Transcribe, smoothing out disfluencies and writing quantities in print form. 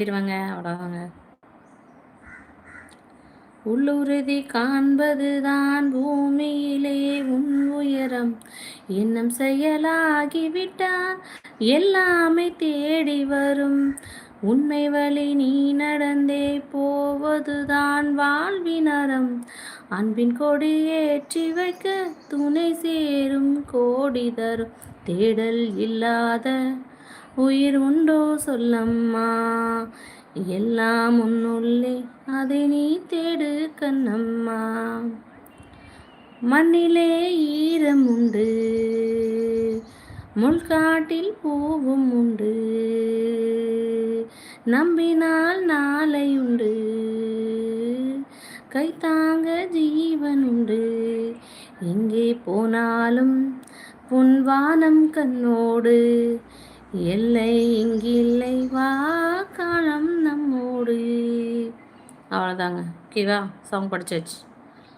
அவ்வளோதாங்க. உள்ளுறுதி காண்பதுதான் பூமியிலே உன் உயரம். எண்ணம் செயலாகிவிட்டால் எல்லாமே தேடி வரும். உண்மை வழி நீ நடந்தே போவதுதான் வாழ்வினரம். அன்பின் கொடி ஏற்றி வைக்க துணை சேரும் கோடி தரும். தேடல் இல்லாத உயிர் உண்டோ சொல்லம்மா. எல்லாம் உன்னுள்ளே அதை நீ தேடு கண்ணம்மா. மண்ணிலே ஈரம் உண்டு, முள்காட்டில் பூவும் உண்டு. நம்பினால் நாளை உண்டு, கைத்தாங்க ஜீவன் உண்டு. எங்கே போனாலும் பொன்வானம் கண்ணோடு. எல்லை இங்கில்லை வா காலம் நம்மோடு. அவ்வளோதாங்க. ஓகேவா? சாங் படிச்சாச்சு.